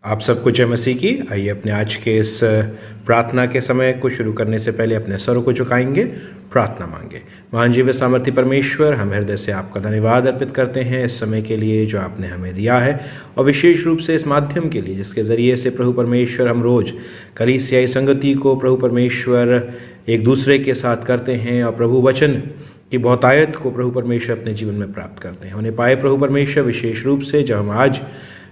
आप सबको जय मसीह की। आइए अपने आज के इस प्रार्थना के समय को शुरू करने से पहले अपने स्वरों को झुकाएंगे, प्रार्थना मांगे। महान जीव सामर्थी परमेश्वर, हम हृदय से आपका धन्यवाद अर्पित करते हैं इस समय के लिए जो आपने हमें दिया है, और विशेष रूप से इस माध्यम के लिए जिसके ज़रिए से प्रभु परमेश्वर हम रोज़ कलीसियाई संगति को प्रभु परमेश्वर एक दूसरे के साथ करते हैं और प्रभु वचन की बहुतायत को प्रभु परमेश्वर अपने जीवन में प्राप्त करते हैं। उन्हें पाए प्रभु परमेश्वर, विशेष रूप से जब हम आज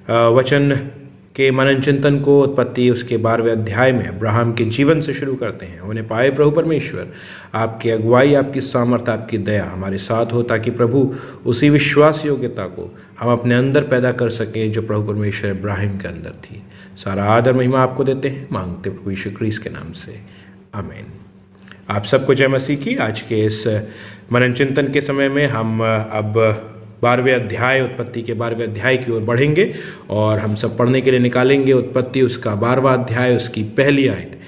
वचन के मनन चिंतन को उत्पत्ति उसके 12वें अध्याय में अब्राहम के जीवन से शुरू करते हैं, उन्हें पाए प्रभु परमेश्वर आपकी अगुवाई, आपकी सामर्थ, आपकी दया हमारे साथ हो, ताकि प्रभु उसी विश्वास योग्यता को हम अपने अंदर पैदा कर सकें जो प्रभु परमेश्वर इब्राहिम के अंदर थी। सारा आदर महिमा आपको देते हैं, मांगते प्रभु यीशु क्रिस्त के नाम से, आमीन। आप सबको जय मसीह की। आज के इस मनन चिंतन के समय में हम अब 12वें अध्याय, उत्पत्ति के 12वें अध्याय की ओर बढ़ेंगे और हम सब पढ़ने के लिए निकालेंगे उत्पत्ति उसका 12वां अध्याय, उसकी पहली आयत।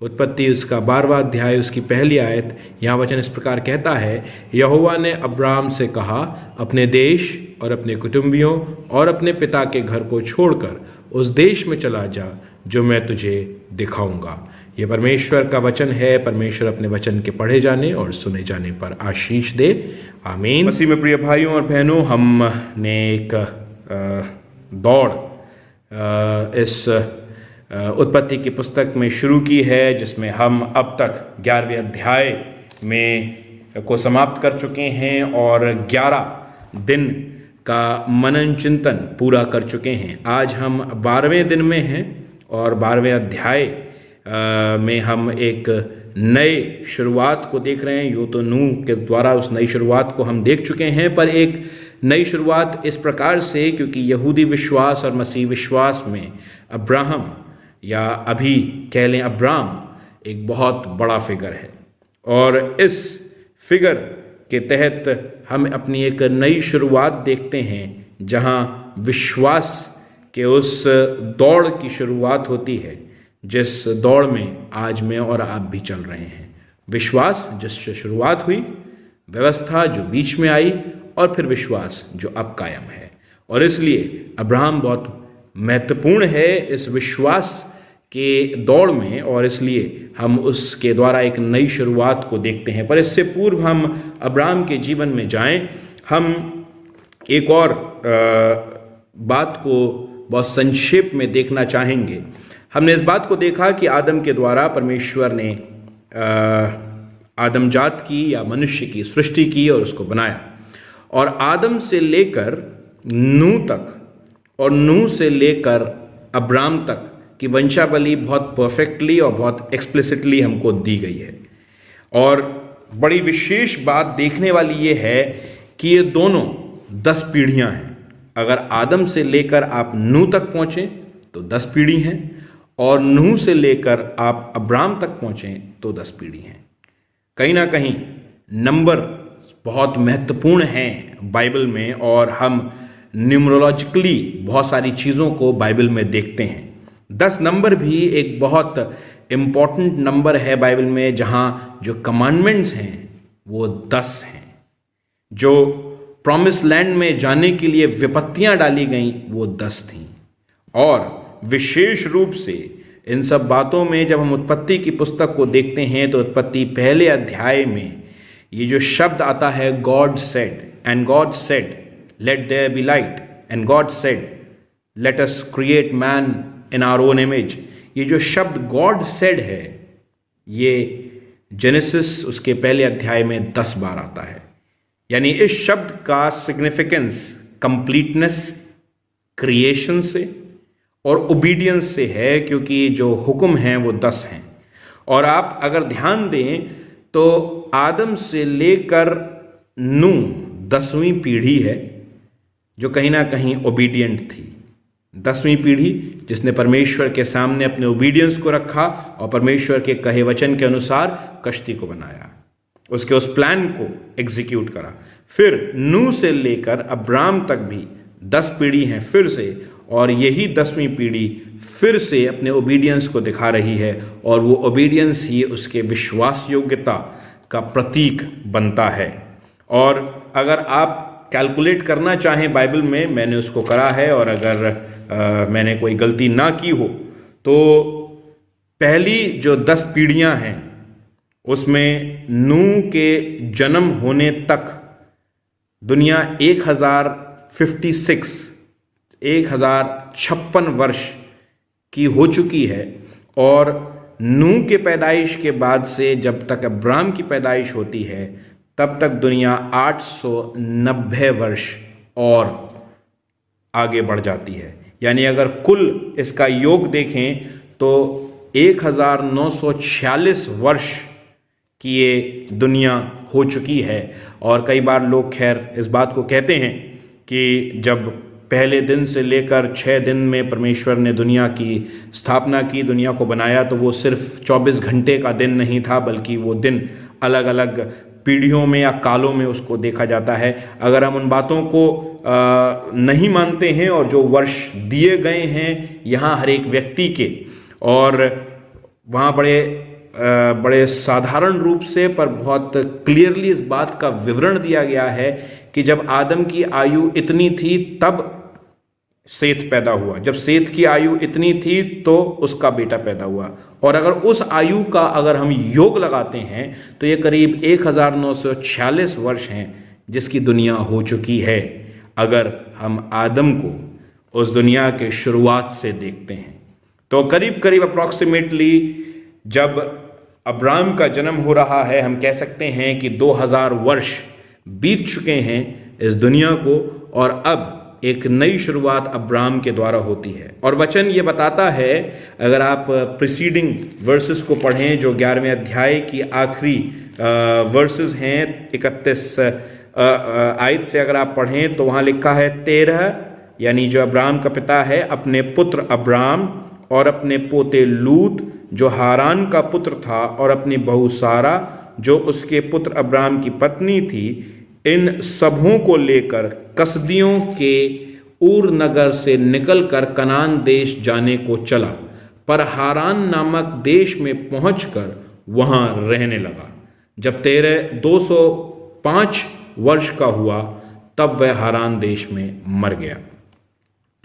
उत्पत्ति उसका 12वां अध्याय, उसकी पहली आयत। यहाँ वचन इस प्रकार कहता है, यहोवा ने अब्राम से कहा, अपने देश और अपने कुटुंबियों और अपने पिता के घर को छोड़कर उस देश में चला जा जो मैं तुझे दिखाऊंगा। ये परमेश्वर का वचन है। परमेश्वर अपने वचन के पढ़े जाने और सुने जाने पर आशीष दे, आमीन। मसीह में प्रिय भाइयों और बहनों, हमने एक दौड़ इस उत्पत्ति की पुस्तक में शुरू की है, जिसमें हम अब तक 11वें अध्याय में को समाप्त कर चुके हैं और 11 दिन का मनन चिंतन पूरा कर चुके हैं। आज हम 12वें दिन में हैं और 12वें अध्याय में हम एक नए शुरुआत को देख रहे हैं। यूँ तो नूह के द्वारा उस नई शुरुआत को हम देख चुके हैं, पर एक नई शुरुआत इस प्रकार से, क्योंकि यहूदी विश्वास और मसीह विश्वास में अब्राहम, या अभी कह लें अब्राम, एक बहुत बड़ा फिगर है और इस फिगर के तहत हम अपनी एक नई शुरुआत देखते हैं, जहाँ विश्वास के उस दौड़ की शुरुआत होती है जिस दौड़ में आज मैं और आप भी चल रहे हैं। विश्वास जिससे शुरुआत हुई, व्यवस्था जो बीच में आई, और फिर विश्वास जो अब कायम है। और इसलिए अब्राहम बहुत महत्वपूर्ण है इस विश्वास के दौड़ में, और इसलिए हम उसके द्वारा एक नई शुरुआत को देखते हैं। पर इससे पूर्व हम अब्राहम के जीवन में जाएं, हम एक और बात को बहुत संक्षेप में देखना चाहेंगे। हमने इस बात को देखा कि आदम के द्वारा परमेश्वर ने आदम जात की या मनुष्य की सृष्टि की और उसको बनाया, और आदम से लेकर नूह तक और नूह से लेकर अब्राम तक की वंशावली बहुत परफेक्टली और बहुत एक्सप्लिसिटली हमको दी गई है। और बड़ी विशेष बात देखने वाली ये है कि ये दोनों 10 पीढ़ियां हैं। अगर आदम से लेकर आप नूह तक पहुँचें तो 10 पीढ़ी हैं, और नूह से लेकर आप अब्राम तक पहुँचें तो 10 पीढ़ी हैं। कहीं ना कहीं नंबर बहुत महत्वपूर्ण हैं बाइबल में, और हम न्यूमरोलॉजिकली बहुत सारी चीज़ों को बाइबल में देखते हैं। 10 नंबर भी एक बहुत इम्पॉर्टेंट नंबर है बाइबल में, जहाँ जो कमांडमेंट्स हैं वो 10 हैं। जो प्रॉमिस लैंड में जाने के लिए विपत्तियाँ डाली गईं वो 10 थीं। और विशेष रूप से इन सब बातों में जब हम उत्पत्ति की पुस्तक को देखते हैं तो उत्पत्ति पहले अध्याय में ये जो शब्द आता है, God said, and God said let there be light, and God said let us create man in our own image, ये जो शब्द गॉड सेड है, ये जेनेसिस उसके पहले अध्याय में 10 बार आता है। यानी इस शब्द का सिग्निफिकेंस कंप्लीटनेस, क्रिएशन से और ओबीडियंस से है, क्योंकि जो हुक्म हैं वो 10 हैं। और आप अगर ध्यान दें तो आदम से लेकर नूह 10वीं पीढ़ी है जो कहीं ना कहीं ओबीडियंट थी। 10वीं पीढ़ी जिसने परमेश्वर के सामने अपने ओबीडियंस को रखा और परमेश्वर के कहे वचन के अनुसार कश्ती को बनाया, उसके उस प्लान को एग्जीक्यूट करा। फिर नूह से लेकर अब्राम तक भी 10 पीढ़ी हैं फिर से, और यही 10वीं पीढ़ी फिर से अपने ओबीडियंस को दिखा रही है, और वो ओबीडियंस ही उसके विश्वास योग्यता का प्रतीक बनता है। और अगर आप कैलकुलेट करना चाहें बाइबल में, मैंने उसको करा है, और अगर मैंने कोई गलती ना की हो, तो पहली जो 10 पीढ़ियां हैं उसमें नूह के जन्म होने तक दुनिया 1056 वर्ष की हो चुकी है, और नूह के पैदाइश के बाद से जब तक अब्राम की पैदाइश होती है तब तक दुनिया 890 वर्ष और आगे बढ़ जाती है। यानी अगर कुल इसका योग देखें तो 1946 वर्ष की ये दुनिया हो चुकी है। और कई बार लोग खैर इस बात को कहते हैं कि जब पहले दिन से लेकर 6 दिन में परमेश्वर ने दुनिया की स्थापना की, दुनिया को बनाया, तो वो सिर्फ 24 घंटे का दिन नहीं था, बल्कि वो दिन अलग अलग पीढ़ियों में या कालों में उसको देखा जाता है। अगर हम उन बातों को नहीं मानते हैं और जो वर्ष दिए गए हैं यहाँ हर एक व्यक्ति के, और वहाँ बड़े साधारण रूप से पर बहुत क्लियरली इस बात का विवरण दिया गया है कि जब आदम की आयु इतनी थी तब सेत पैदा हुआ, जब सेत की आयु इतनी थी तो उसका बेटा पैदा हुआ, और अगर उस आयु का अगर हम योग लगाते हैं तो ये करीब 1946 वर्ष हैं जिसकी दुनिया हो चुकी है, अगर हम आदम को उस दुनिया के शुरुआत से देखते हैं। तो करीब करीब अप्रॉक्सीमेटली जब अब्राम का जन्म हो रहा है, हम कह सकते हैं कि 2000 वर्ष बीत चुके हैं इस दुनिया को, और अब एक नई शुरुआत अब्राम के द्वारा होती है। और वचन ये बताता है, अगर आप प्रीसीडिंग वर्सेस को पढ़ें, जो 11वें अध्याय की आखिरी वर्सेस हैं 31 आयत से अगर आप पढ़ें तो वहाँ लिखा है 13, यानी जो अब्राम का पिता है, अपने पुत्र अब्राम और अपने पोते लूत जो हारान का पुत्र था, और अपनी बहू सारा जो उसके पुत्र अब्राम की पत्नी थी, इन सबों को लेकर कसदियों के ऊर नगर से निकलकर कनान देश जाने को चला, पर हारान नामक देश में पहुंचकर वहां रहने लगा। जब 205 वर्ष का हुआ तब वह हारान देश में मर गया।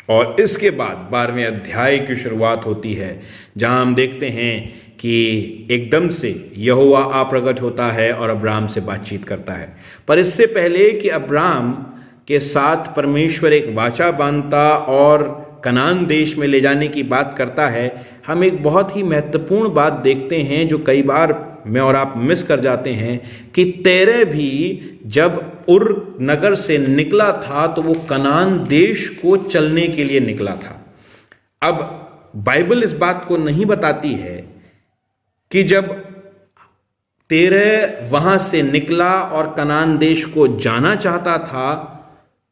और इसके बाद 12वें अध्याय की शुरुआत होती है, जहां हम देखते हैं कि एकदम से यहोवा आप्रगट होता है और अब्राम से बातचीत करता है। पर इससे पहले कि अब्राम के साथ परमेश्वर एक वाचा बांधता और कनान देश में ले जाने की बात करता है, हम एक बहुत ही महत्वपूर्ण बात देखते हैं जो कई बार मैं और आप मिस कर जाते हैं, कि तेरह भी जब उर नगर से निकला था तो वो कनान देश को चलने के लिए निकला था। अब बाइबल इस बात को नहीं बताती है कि जब तेरह वहां से निकला और कनान देश को जाना चाहता था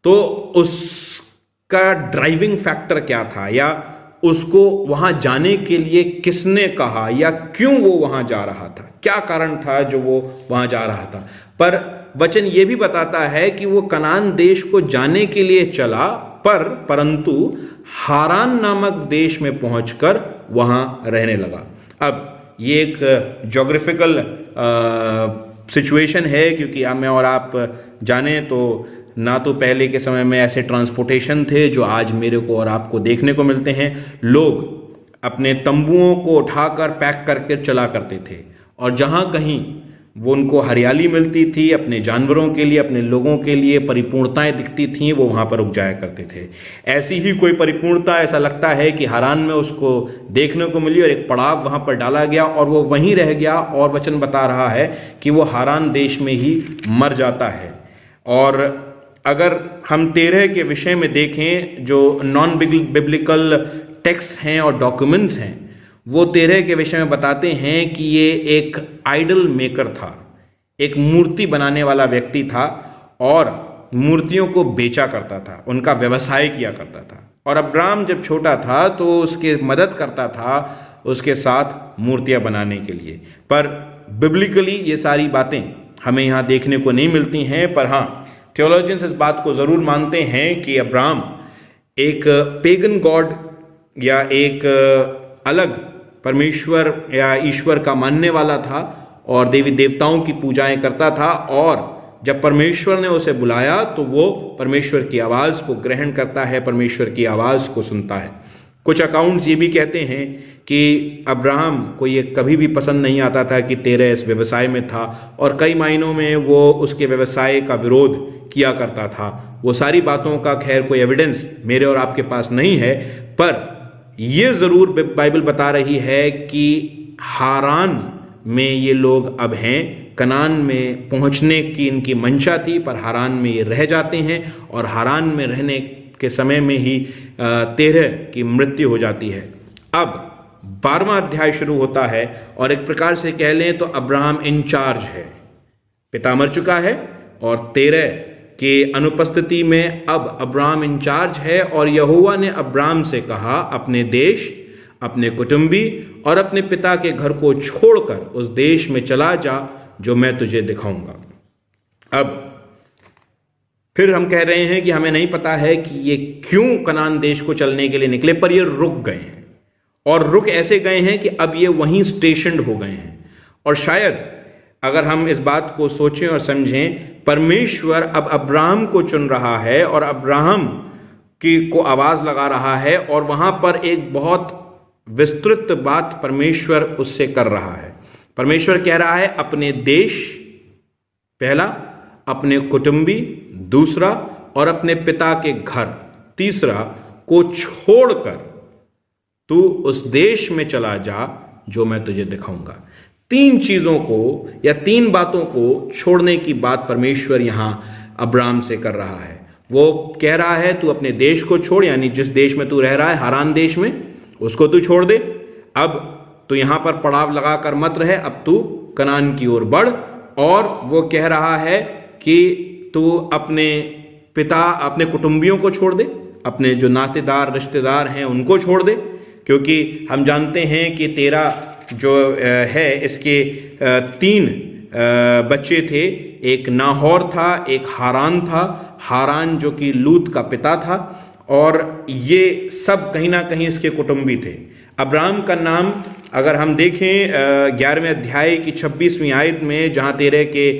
तो उसका ड्राइविंग फैक्टर क्या था, या उसको वहां जाने के लिए किसने कहा, या क्यों वो वहां जा रहा था, क्या कारण था जो वो वहां जा रहा था। पर वचन ये भी बताता है कि वो कनान देश को जाने के लिए चला, परंतु हारान नामक देश में पहुंचकर वहां रहने लगा। अब ये एक ज्योग्राफिकल सिचुएशन है, क्योंकि मैं और आप जाने तो ना तो पहले के समय में ऐसे ट्रांसपोर्टेशन थे जो आज मेरे को और आपको देखने को मिलते हैं। लोग अपने तंबुओं को उठाकर पैक करके चला करते थे, और जहां कहीं वो उनको हरियाली मिलती थी, अपने जानवरों के लिए, अपने लोगों के लिए परिपूर्णताएं दिखती थीं, वो वहां पर रुक जाया करते थे। ऐसी ही कोई परिपूर्णता ऐसा लगता है कि हारान में उसको देखने को मिली और एक पड़ाव वहां पर डाला गया और वो वहीं रह गया, और वचन बता रहा है कि वो हारान देश में ही मर जाता है। और अगर हम 13 के विषय में देखें, जो नॉन बिब्लिकल टेक्स्ट हैं और डॉक्यूमेंट्स हैं, वो 13 के विषय में बताते हैं कि ये एक आइडल मेकर था, एक मूर्ति बनाने वाला व्यक्ति था, और मूर्तियों को बेचा करता था, उनका व्यवसाय किया करता था। और अब्राम जब छोटा था तो उसके मदद करता था उसके साथ मूर्तियां बनाने के लिए। पर बिब्लिकली ये सारी बातें हमें यहाँ देखने को नहीं मिलती हैं। पर हाँ, थियोलॉजियंस इस बात को ज़रूर मानते हैं कि अब्राम एक पेगन गॉड या एक अलग परमेश्वर या ईश्वर का मानने वाला था, और देवी देवताओं की पूजाएं करता था। और जब परमेश्वर ने उसे बुलाया तो वो परमेश्वर की आवाज़ को ग्रहण करता है, परमेश्वर की आवाज़ को सुनता है। कुछ अकाउंट्स ये भी कहते हैं कि अब्राहम को ये कभी भी पसंद नहीं आता था कि तेरह इस व्यवसाय में था, और कई मायनों में वो उसके व्यवसाय का विरोध किया करता था। वो सारी बातों का खैर कोई एविडेंस मेरे और आपके पास नहीं है, पर ये ज़रूर बाइबल बता रही है कि हारान में ये लोग अब हैं। कनान में पहुंचने की इनकी मंशा थी, पर हारान में ये रह जाते हैं, और हारान में रहने के समय में ही तेरह की मृत्यु हो जाती है। अब 12वां अध्याय शुरू होता है, और एक प्रकार से कह लें तो अब्राहम इंचार्ज है। पिता मर चुका है और तेरह के अनुपस्थिति में अब अब्राहम इंचार्ज है, और यहोवा ने अब्राहम से कहा, अपने देश, अपने कुटुंबी और अपने पिता के घर को छोड़कर उस देश में चला जा जो मैं तुझे दिखाऊंगा। अब फिर हम कह रहे हैं कि हमें नहीं पता है कि ये क्यों कनान देश को चलने के लिए निकले, पर ये रुक गए हैं, और रुक ऐसे गए हैं कि अब ये वहीं स्टेशन्ड हो गए हैं। और शायद अगर हम इस बात को सोचें और समझें, परमेश्वर अब अब्राहम को चुन रहा है और अब्राहम को आवाज लगा रहा है, और वहां पर एक बहुत विस्तृत बात परमेश्वर उससे कर रहा है। परमेश्वर कह रहा है, अपने देश पहला, अपने कुटुंबी दूसरा, और अपने पिता के घर तीसरा को छोड़कर तू उस देश में चला जा जो मैं तुझे दिखाऊंगा। तीन चीजों को या तीन बातों को छोड़ने की बात परमेश्वर यहां अब्राहम से कर रहा है। वो कह रहा है, तू अपने देश को छोड़, यानी जिस देश में तू रह रहा है हारान देश में, उसको तू छोड़ दे। अब तो यहां पर पड़ाव लगाकर मत रहे, अब तू कनान की ओर बढ़। और वो कह रहा है कि तू अपने पिता, अपने कुटुंबियों को छोड़ दे, अपने जो नातेदार रिश्तेदार हैं उनको छोड़ दे, क्योंकि हम जानते हैं कि तेरा जो है इसके तीन बच्चे थे। एक नाहोर था, एक हारान था, हारान जो कि लूत का पिता था, और ये सब कहीं ना कहीं इसके कुटुंबी थे। अब्राहम का नाम अगर हम देखें 11वें अध्याय की 26वीं आयत में, जहाँ तेरह के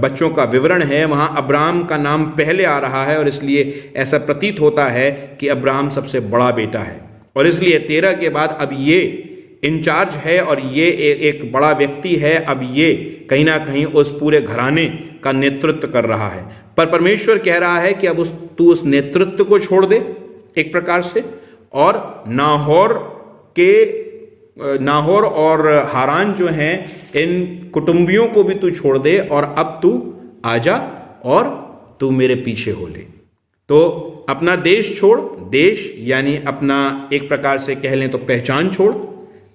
बच्चों का विवरण है, वहाँ अब्राहम का नाम पहले आ रहा है, और इसलिए ऐसा प्रतीत होता है कि अब्राहम सबसे बड़ा बेटा है, और इसलिए तेरह के बाद अब ये इंचार्ज है, और ये एक बड़ा व्यक्ति है। अब ये कहीं ना कहीं उस पूरे घराने का नेतृत्व कर रहा है। पर परमेश्वर कह रहा है कि अब तू उस नेतृत्व को छोड़ दे एक प्रकार से, और नाहोर और हारान जो हैं इन कुटुंबियों को भी तू छोड़ दे, और अब तू आजा और तू मेरे पीछे हो ले। तो अपना देश छोड़, देश यानी अपना एक प्रकार से कह लें तो पहचान छोड़,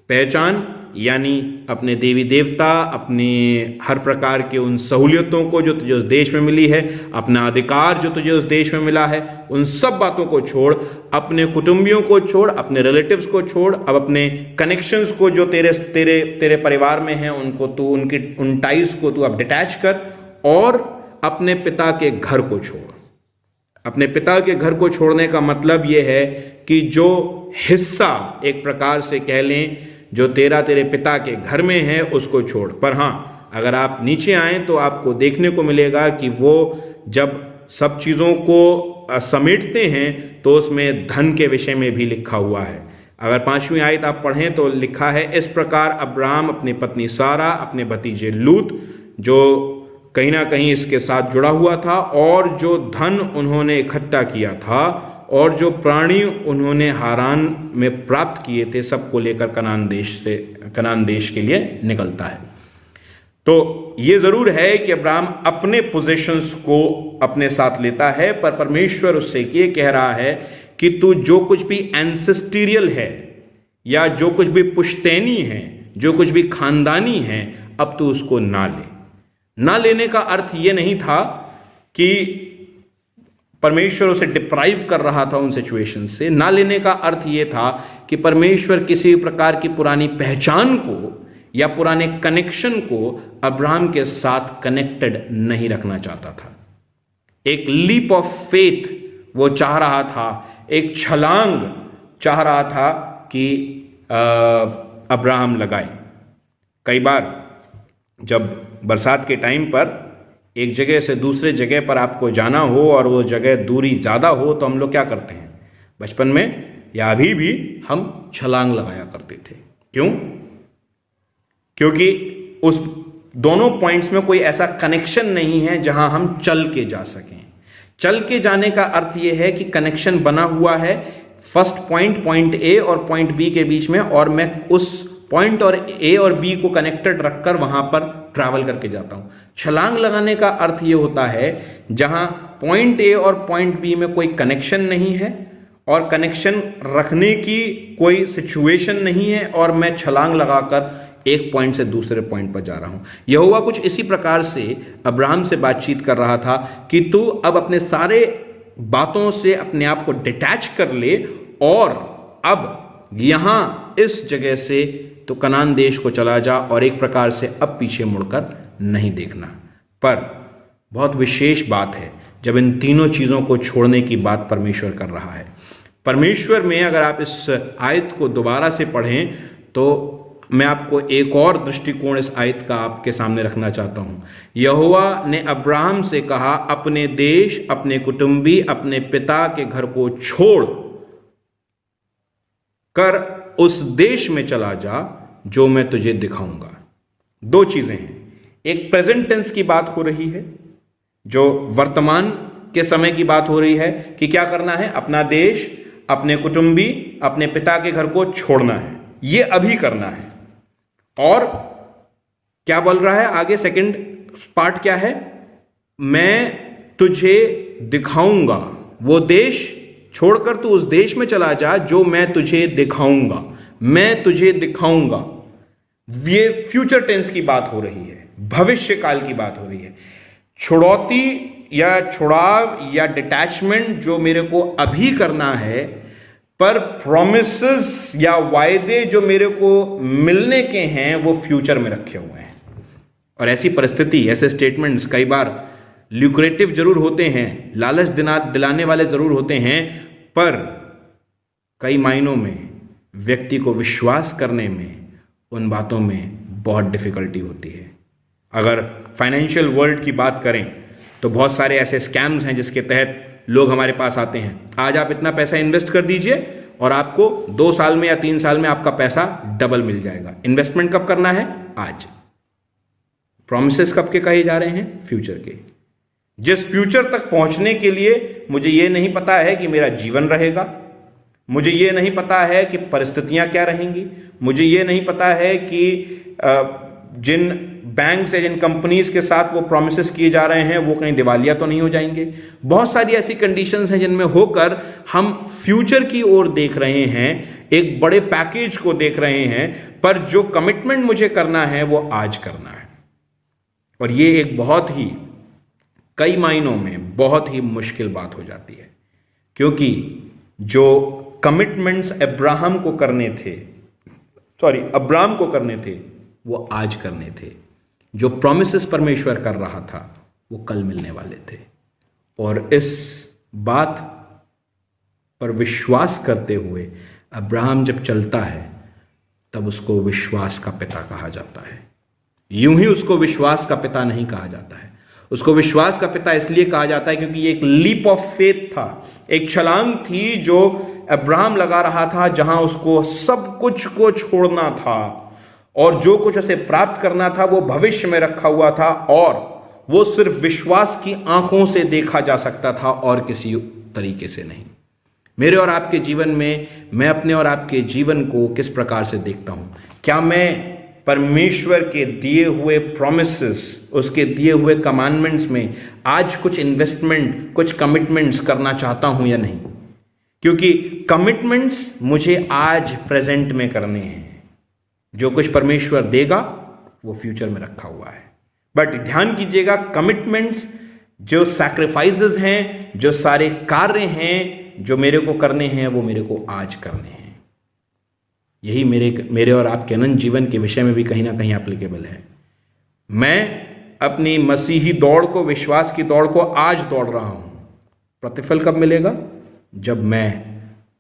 पहचान यानी अपने देवी देवता, अपने हर प्रकार के उन सहूलियतों को जो तुझे उस देश में मिली है, अपना अधिकार जो तुझे उस देश में मिला है, उन सब बातों को छोड़, अपने कुटुंबियों को छोड़, अपने रिलेटिव्स को छोड़, अब अपने कनेक्शंस को जो तेरे परिवार में हैं उनको तू उन टाइज को तू अब डिटैच कर, और अपने पिता के घर को छोड़। अपने पिता के घर को छोड़ने का मतलब यह है कि जो हिस्सा एक प्रकार से कह लें जो तेरे पिता के घर में है उसको छोड़। पर हाँ, अगर आप नीचे आएं तो आपको देखने को मिलेगा कि वो जब सब चीज़ों को समेटते हैं तो उसमें धन के विषय में भी लिखा हुआ है। अगर 5वीं आयत आप पढ़ें तो लिखा है, इस प्रकार अब्राहम अपनी पत्नी सारा, अपने भतीजे लूत जो कहीं ना कहीं इसके साथ जुड़ा हुआ था, और जो धन उन्होंने इकट्ठा किया था और जो प्राणी उन्होंने हारान में प्राप्त किए थे, सबको लेकर कनान देश के लिए निकलता है। तो ये जरूर है कि अब्राहम अपने पोजेशंस को अपने साथ लेता है, पर परमेश्वर उससे ये कह रहा है कि तू जो कुछ भी एंसेस्टीरियल है या जो कुछ भी पुश्तैनी है, जो कुछ भी खानदानी है, अब तू उसको ना ले। ना लेने का अर्थ ये नहीं था कि परमेश्वर उसे डिप्राइव कर रहा था उन सिचुएशन से। ना लेने का अर्थ ये था कि परमेश्वर किसी प्रकार की पुरानी पहचान को या पुराने कनेक्शन को अब्राहम के साथ कनेक्टेड नहीं रखना चाहता था। एक लीप ऑफ फेथ वो चाह रहा था, एक छलांग चाह रहा था कि अब्राहम लगाए। कई बार जब बरसात के टाइम पर एक जगह से दूसरे जगह पर आपको जाना हो और वो जगह दूरी ज़्यादा हो तो हम लोग क्या करते हैं, बचपन में या अभी भी हम छलांग लगाया करते थे। क्यों? क्योंकि उस दोनों पॉइंट्स में कोई ऐसा कनेक्शन नहीं है जहां हम चल के जा सकें। चल के जाने का अर्थ यह है कि कनेक्शन बना हुआ है फर्स्ट पॉइंट ए और पॉइंट बी के बीच में, और मैं उस पॉइंट और ए और बी को कनेक्टेड रखकर वहां पर ट्रैवल करके जाता हूं। छलांग लगाने का अर्थ यह होता है जहां पॉइंट ए और पॉइंट बी में कोई कनेक्शन नहीं है और कनेक्शन रखने की कोई सिचुएशन नहीं है, और मैं छलांग लगाकर एक पॉइंट से दूसरे पॉइंट पर जा रहा हूं। यहोवा कुछ इसी प्रकार से अब्राहम से बातचीत कर रहा था कि तू अब अपने सारे बातों से अपने आप को डिटैच कर ले, और अब यहां इस जगह से तो कनान देश को चला जा, और एक प्रकार से अब पीछे मुड़कर नहीं देखना। पर बहुत विशेष बात है जब इन तीनों चीजों को छोड़ने की बात परमेश्वर कर रहा है। परमेश्वर में अगर आप इस आयत को दोबारा से पढ़ें तो मैं आपको एक और दृष्टिकोण इस आयत का आपके सामने रखना चाहता हूं। यहोवा ने अब्राहम से कहा, अपने देश, अपने कुटुंबी, अपने पिता के घर को छोड़ कर उस देश में चला जा जो मैं तुझे दिखाऊंगा। दो चीजें हैं, एक प्रेजेंट टेंस की बात हो रही है, जो वर्तमान के समय की बात हो रही है कि क्या करना है, अपना देश, अपने कुटुंबी, अपने पिता के घर को छोड़ना है, ये अभी करना है। और क्या बोल रहा है आगे, सेकंड पार्ट क्या है, मैं तुझे दिखाऊंगा। वो देश छोड़कर तू उस देश में चला जा जो मैं तुझे दिखाऊंगा, मैं तुझे दिखाऊंगा। ये फ्यूचर टेंस की बात हो रही है, भविष्य काल की बात हो रही है। छुड़ौती या छुड़ाव या डिटैचमेंट जो मेरे को अभी करना है, पर प्रोमिसेस या वायदे जो मेरे को मिलने के हैं वो फ्यूचर में रखे हुए हैं। और ऐसी परिस्थिति, ऐसे स्टेटमेंट्स कई बार ल्यूक्रेटिव जरूर होते हैं, लालच दिलाने वाले जरूर होते हैं, पर कई मायनों में व्यक्ति को विश्वास करने में उन बातों में बहुत डिफिकल्टी होती है। अगर फाइनेंशियल वर्ल्ड की बात करें तो बहुत सारे ऐसे स्कैम्स हैं जिसके तहत लोग हमारे पास आते हैं, आज आप इतना पैसा इन्वेस्ट कर दीजिए और आपको 2 साल में या 3 साल में आपका पैसा डबल मिल जाएगा। इन्वेस्टमेंट कब करना है? आज। प्रॉमिसेस कब के कहे जा रहे हैं? फ्यूचर के। जिस फ्यूचर तक पहुंचने के लिए मुझे यह नहीं पता है कि मेरा जीवन रहेगा, मुझे यह नहीं पता है कि परिस्थितियां क्या रहेंगी, मुझे यह नहीं पता है कि जिन बैंक से, जिन कंपनीज के साथ वो प्रॉमिसेस किए जा रहे हैं वो कहीं दिवालिया तो नहीं हो जाएंगे। बहुत सारी ऐसी कंडीशंस हैं जिनमें होकर हम फ्यूचर की ओर देख रहे हैं, एक बड़े पैकेज को देख रहे हैं, पर जो कमिटमेंट मुझे करना है वो आज करना है। और ये एक बहुत ही, कई मायनों में बहुत ही मुश्किल बात हो जाती है, क्योंकि जो कमिटमेंट्स अब्राहम को करने थे वो आज करने थे। जो प्रॉमिसेस परमेश्वर कर रहा था वो कल मिलने वाले थे। और इस बात पर विश्वास करते हुए अब्राहम जब चलता है तब उसको विश्वास का पिता कहा जाता है। यूं ही उसको विश्वास का पिता नहीं कहा जाता है, उसको विश्वास का पिता इसलिए कहा जाता है क्योंकि ये एक लीप ऑफ फेथ था, एक छलांग थी जो अब्राहम लगा रहा था, जहां उसको सब कुछ को छोड़ना था और जो कुछ उसे प्राप्त करना था वो भविष्य में रखा हुआ था, और वो सिर्फ विश्वास की आंखों से देखा जा सकता था और किसी तरीके से नहीं। मेरे और आपके जीवन में, मैं अपने और आपके जीवन को किस प्रकार से देखता हूं? क्या मैं परमेश्वर के दिए हुए प्रोमिसेस, उसके दिए हुए कमांडमेंट्स में आज कुछ इन्वेस्टमेंट, कुछ कमिटमेंट्स करना चाहता हूं या नहीं? क्योंकि कमिटमेंट्स मुझे आज प्रेजेंट में करने हैं। जो कुछ परमेश्वर देगा वो फ्यूचर में रखा हुआ है। बट ध्यान कीजिएगा, कमिटमेंट्स, जो सैक्रिफाइसेस हैं, जो सारे कार्य हैं जो मेरे को करने हैं, वो मेरे को आज करने हैं। यही मेरे और आपके अनंत जीवन के विषय में भी कहीं ना कहीं एप्लीकेबल है। मैं अपनी मसीही दौड़ को, विश्वास की दौड़ को आज दौड़ रहा हूं। प्रतिफल कब मिलेगा? जब मैं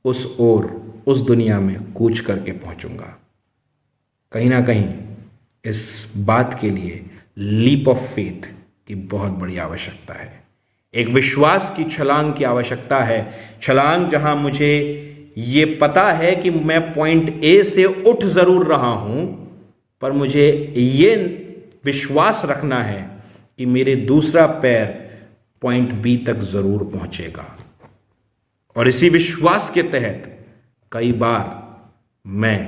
उस ओर, उस दुनिया में कूच करके पहुंचूंगा। कहीं ना कहीं इस बात के लिए लीप ऑफ फेथ, की बहुत बड़ी आवश्यकता है। एक विश्वास की छलांग की आवश्यकता है, छलांग जहां मुझे ये पता है कि मैं पॉइंट ए से उठ जरूर रहा हूं, पर मुझे ये विश्वास रखना है कि मेरे दूसरा पैर पॉइंट बी तक जरूर पहुंचेगा। और इसी विश्वास के तहत कई बार मैं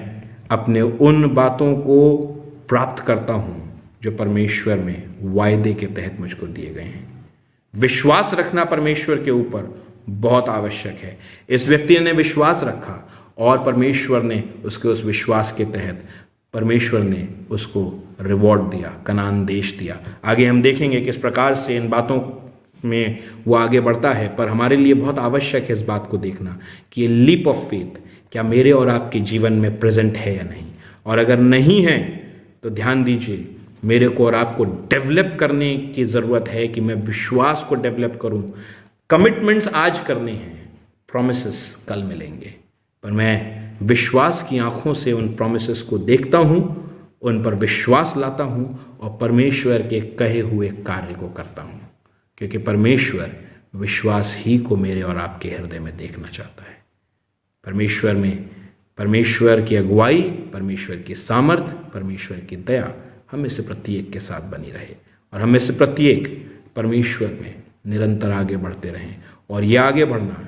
अपने उन बातों को प्राप्त करता हूं जो परमेश्वर में वायदे के तहत मुझको दिए गए हैं। विश्वास रखना परमेश्वर के ऊपर बहुत आवश्यक है। इस व्यक्ति ने विश्वास रखा और परमेश्वर ने उसके उस विश्वास के तहत परमेश्वर ने उसको रिवॉर्ड दिया, कनान देश दिया। आगे हम देखेंगे किस प्रकार से इन बातों में वो आगे बढ़ता है, पर हमारे लिए बहुत आवश्यक है इस बात को देखना कि ये लीप ऑफ फेथ क्या मेरे और आपके जीवन में प्रेजेंट है या नहीं। और अगर नहीं है तो ध्यान दीजिए, मेरे को और आपको डेवलप करने की ज़रूरत है कि मैं विश्वास को डेवलप करूं। कमिटमेंट्स आज करने हैं, प्रॉमिसेस कल मिलेंगे, पर मैं विश्वास की आंखों से उन प्रॉमिसेस को देखता हूं, उन पर विश्वास लाता हूं और परमेश्वर के कहे हुए कार्य को करता हूं, क्योंकि परमेश्वर विश्वास ही को मेरे और आपके हृदय में देखना चाहता है। परमेश्वर में परमेश्वर की अगुवाई, परमेश्वर की सामर्थ, परमेश्वर की दया हम में से प्रत्येक के साथ बनी रहे और हम में से प्रत्येक परमेश्वर में निरंतर आगे बढ़ते रहें और यह आगे बढ़ना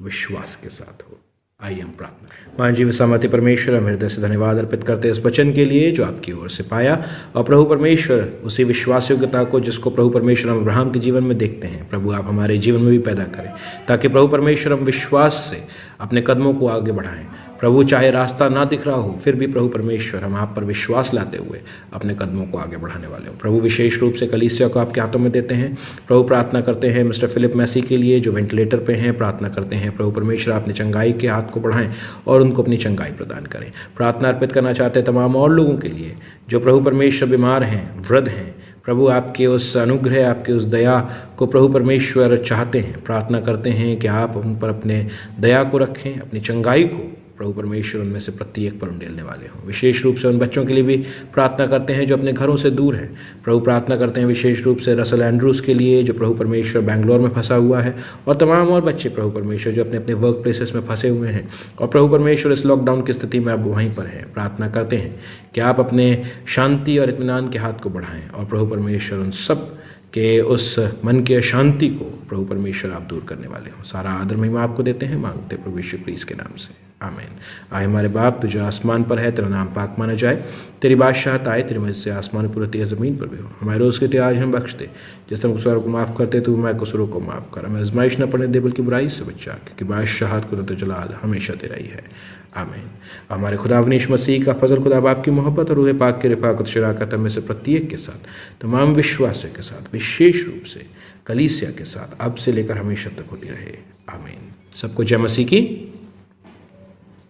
विश्वास के साथ हो। आइए हम प्रार्थना। महाजीव सामर्थ्य परमेश्वर, हम हृदय से धन्यवाद अर्पित करते हैं इस वचन के लिए जो आपकी ओर से पाया। और प्रभु परमेश्वर, उसी विश्वास योग्यता को जिसको प्रभु परमेश्वर हम अब्राहम के जीवन में देखते हैं, प्रभु आप हमारे जीवन में भी पैदा करें, ताकि प्रभु परमेश्वर हम विश्वास से अपने कदमों को आगे बढ़ाएं। प्रभु चाहे रास्ता ना दिख रहा हो, फिर भी प्रभु परमेश्वर हम आप पर विश्वास लाते हुए अपने कदमों को आगे बढ़ाने वाले हो। प्रभु विशेष रूप से कलीसिया को आपके हाथों में देते हैं। प्रभु प्रार्थना करते हैं मिस्टर फिलिप मैसी के लिए जो वेंटिलेटर पे हैं। प्रार्थना करते हैं प्रभु परमेश्वर अपनी चंगाई के हाथ को बढ़ाएं और उनको अपनी चंगाई प्रदान करें। प्रार्थना अर्पित करना चाहते हैं तमाम और लोगों के लिए जो प्रभु परमेश्वर बीमार हैं, वृद्ध हैं। प्रभु आपके उस अनुग्रह, आपके उस दया को प्रभु परमेश्वर चाहते हैं। प्रार्थना करते हैं कि आप उन पर अपने दया को रखें, अपनी चंगाई को प्रभु परमेश्वर उनमें से प्रत्येक पर उंडेलने वाले हों। विशेष रूप से उन बच्चों के लिए भी प्रार्थना करते हैं जो अपने घरों से दूर हैं। प्रभु प्रार्थना करते हैं विशेष रूप से रसल एंड्रूज के लिए जो प्रभु परमेश्वर बैंगलोर में फंसा हुआ है, और तमाम और बच्चे प्रभु परमेश्वर जो अपने अपने वर्क प्लेसेस में फंसे हुए हैं और प्रभु परमेश्वर इस लॉकडाउन की स्थिति में अब वहीं पर है। प्रार्थना करते हैं कि आप अपने शांति और इत्मीनान के हाथ को बढ़ाएं और प्रभु परमेश्वर उन सब के उस मन की अशांति को प्रभु परमेश्वर आप दूर करने वाले हो। सारा आदर महिमा आपको देते हैं, मांगते प्रभु यीशु क्रिस्त के नाम से, आमीन। आए हमारे बाप, तू जो आसमान पर है, तेरा नाम पाक माना जाए, तेरी बादशाहत आए, तेरी मर्जी से आसमान पर होती है ज़मीन पर भी हो। हमारे रोज़ के आज हम बख्श दे, जिस तरह कसूरों को माफ़ करते तो हमारे कसूरों को माफ़ कर, हमें आजमाइश न पड़ने दे बल्कि बुराई से बचा, क्योंकि बादशाहत कुदरत जलाल हमेशा तेरा ही है, आमीन। हमारे खुदा यीशु मसीह का फजल, खुदा बाप की मोहब्बत और रूह पाक की रिफ़ाक़त शराकत में से प्रत्येक के साथ, तमाम विश्वासियों के साथ, विशेष रूप से कलीसिया के साथ अब से लेकर हमेशा तक होती रहे, आमीन। सबको जय मसीह की।